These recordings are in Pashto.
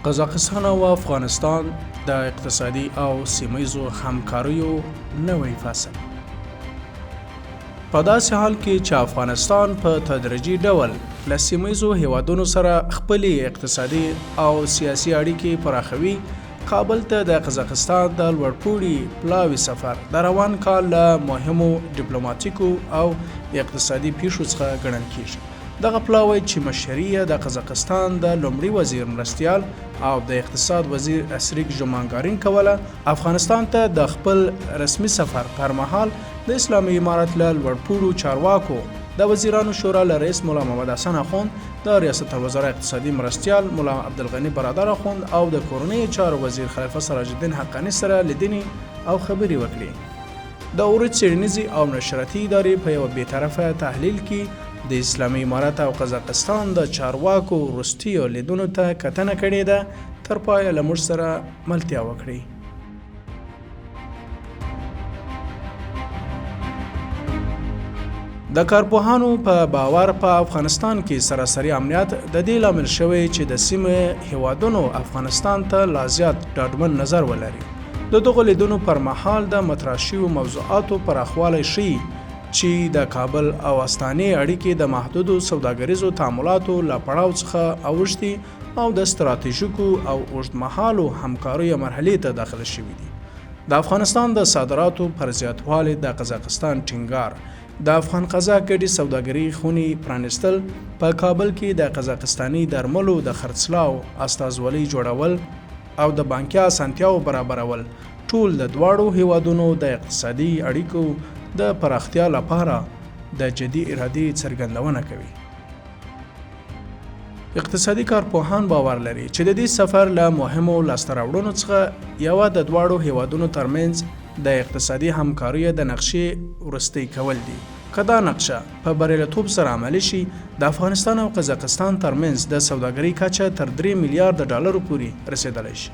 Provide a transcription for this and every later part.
قزاقستان او افغانستان د اقتصادي او سیمه‌ییزو همکاریو نوی فصل. په داسې حال کې چې افغانستان په تدریجي ډول له سیمه‌ییزو هیوادونو سره خپلې اقتصادي او سیاسي اړیکې پراخوي، کابل ته د قزاقستان د لوړپوړي پلاوي سفر د روان کال له مهمو ډیپلوماټیکو او اقتصادي پیښو څخه ګڼل کیږي. دغه پلاوی چې مشري د قزاقستان د لومړي وزیر مرستیال او د اقتصاد وزیر اسریک ژمانګارین کوله، افغانستان ته د خپل رسمي سفر پر مهال د اسلامي امارت له لوړپوړو چارواکو د وزیرانو شورا له رئیس مولا محمد حسن اخوند، د ریاست الوزرا اقتصادي مرستیال مولا عبدالغني برادر اخوند او د کورنۍ چارو وزیر خلیفه سراج الدین حقانی سره لیدنې او خبرې وکړي. د اورد څیړنیزې او نشراتي ادارې په یوه بېطرفه تحلیل کې د اسلامي امارت او قزاقستان د چارواکو وروستیو لیدنو ته کتنه کړې ده. تر پایه له موږ سره ملتیا وکړئ. د کارپوهانو په باور په افغانستان کې سراسري امنیت د دې لامل شوی چې د سیمې هیوادونو افغانستان ته لا زیات ډاډمن نظر ولري. د دغو لیدنو پر مهال د مطرح شویو موضوعاتو پراخوالی ښیي چې د کابل او استانې اړیکې د محدودو سوداګریزو تعاملاتو له پړاو څخه اوښتي او د ستراتیژیکو او اوږدمهالو همکاریو مرحلې ته داخله شوي دي. د افغانستان د صادراتو پر زیاتوالي د قزاقستان ټینګار، د افغان قزاق ګډې سوداګري خونې پرانیستل، په کابل کې د قزاقستاني درملو د خرڅلاو استازولۍ جوړول او د بانکي اسانتیاو برابرول، ټول د دواړو هیوادونو د اقتصادي اړیکو د پراختیا لپاره د جدي ارادې څرګندونه کوي. اقتصادي کارپوهان باور لري چې د دې سفر له مهمو لاسته راوړنو څخه یوه د دواړو هیوادونو ترمنځ د اقتصادي همکاریو د نقشې وروستی کول دي. که دا نقشه په بریالیتوب سره عملي شي، د افغانستان او قزاقستان ترمنځ د سوداګرۍ کچه تر 3 میلیارډ ډالرو پورې رسیدلی شي.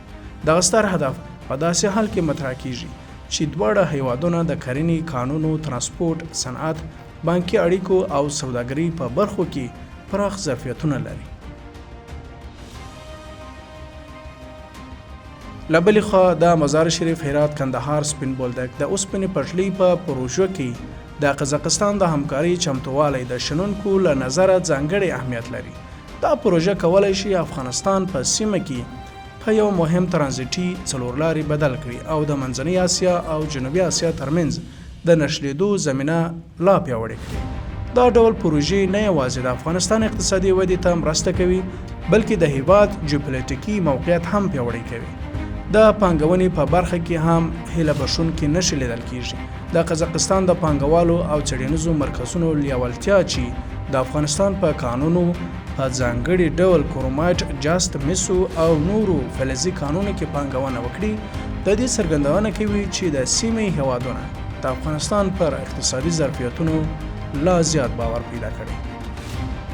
دغه ستر هدف په داسې حال کې مطرح کیږي چې دواړه هیوادونه د کرنې، کانونو، ترانسپورت، صنعت، بانکي اړیکو او سوداګرۍ په برخو کې پراخ ظرفیتونه لري. له بلې خوا د مزار شریف، هرات، کندهار، سپین بولدک د اوسپنې پټلۍ په پروژو کې د قزاقستان د همکارۍ چمتووالی د شنونکو له نظره ځانګړی اهمیت لري. دا پروژه کولی شي افغانستان په سیمه کې په یو مهم ترانزیټي څلورلاري بدل کړي او د منځنۍ اسیا او جنوبي اسیا ترمنځ د نښلېدو زمینه لا پیاوړې کړي. دا ډول پروژې نه یوازې د افغانستان اقتصادي ودې ته مرسته کوي، بلکې د هیواد جیوپولیټیکي موقعیت هم پیاوړی کوي. د پانګونې په برخه کې هم هیله بښونکې نښې لیدل کیږي. د قزاقستان د پانګوالو او څېړنیزو مرکزونو لیوالتیا چې د افغانستان په کانونو، په ځانګړي ډول کرومایټ، جاست، مسو او نورو فلزي کانونو کې پانګونه وکړي، د دې څرګندونه کوي چې د سیمې هیوادونه د افغانستان پر اقتصادي ظرفیتونو لا زیات باور پیدا کړي.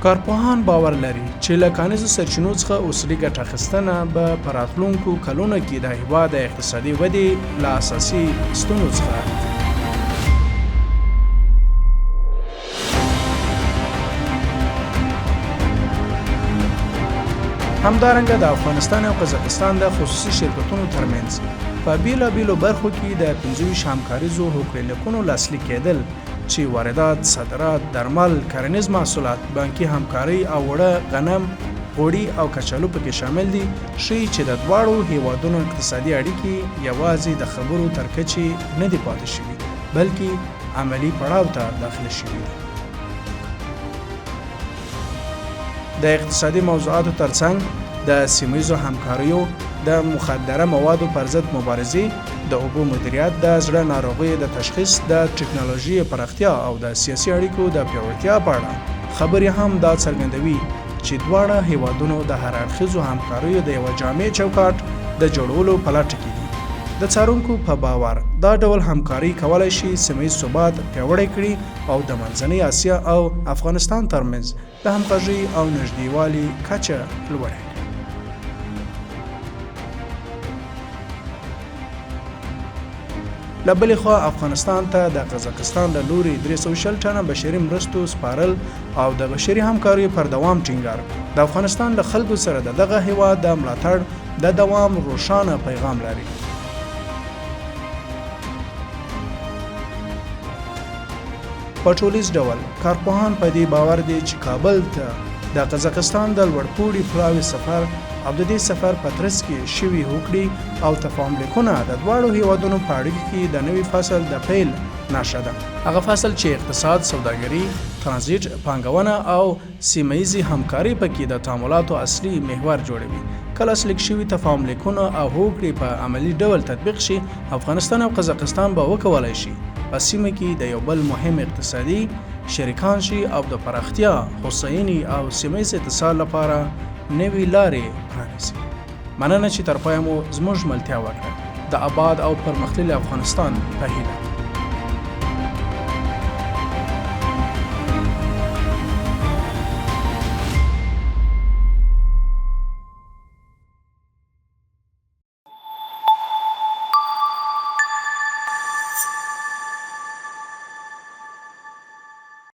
کارپوهان باور لري چې له کانیزو سرچینو څخه اصلي ګټه اخیستنه به په راتلونکو کلونو کې د هیواد د اقتصادي ودې له اساسي ستونو څخه همدارنګه د افغانستان او قزاقستان د خصوصي شرکتونو ترمنځ په بیلابیلو برخو کې د 25 همکاریزو هوکړلیکونو لاسلیک کېدل چې واردات، صادرات، درمل، کرنیز محصولات، بانکي همکاري او وړه غنم، غوړي او کچالو پکې شامل دي، ښیي چې د دواړو هیوادونو اقتصادي اړیکې یوازې د خبرو تر کچې نه دي پاتې شوي، بلکې عملي پړاو ته داخله شوي دي. د اقتصادي موضوعاتو ترڅنګ د سیمه‌ییزو همکاریو، د مخدره موادو پر ضد مبارزې، د اوبو مدیریت، د زړه ناروغیو د تشخیص، د ټکنالوژۍ پراختیا او د سیاسي اړیکو د پیاوړتیا په اړه خبرې هم دا څرګندوي چې دواړه هیوادونو د هر اړخیزو همکاریو د یوه جامع چوکاټ د جوړولو په لټه کې دي. د څارونکو په باور دا ډول همکاري کولی شي سیمه‌ییز ثبات پیاوړی کړي او د منځنۍ اسیا او افغانستان ترمنځ د همغږۍ او نږدېوالي کچه لوړه کړي. له بلې خوا افغانستان ته د قزاقستان له لوري 360 ټنه بشري مرستو سپارل او د بشري همکاریو پر دوام ټینګار د افغانستان له خلکو سره د دغه هیواد د ملاتړ د دوام روښانه پیغام لري. په ټولیز ډول کارپوهان په دې باور دي چې کابل ته د قزاقستان د لوړپوړي پلاوي سفر او د دې سفر په ترڅ کې شوي هوکړې او تفاهم لیکونه د دواړو هیوادونو په اړیکو کې د نوي فصل د پیل نښه ده. هغه فصل چې اقتصاد، سوداګري، ترانزیت، پانګونه او سیمه‌ییزې همکاري پکې د تعاملاتو اصلي محور جوړوي. کله چې لیک شوي تفاهم لیکونه او هوکړې په عملي ډول تطبیق شي، افغانستان او قزاقستان به وکولای شي په سیمه کې د یو بل مهم اقتصادي شریکان شي او د پراختیا، هوساینې او سیمه‌ییز اتصال لپاره نوې لارې پرانیسي. مننه چې تر پایه مو زموږ ملتیا وکړه. د آباد او پرمختللي افغانستان په هیله.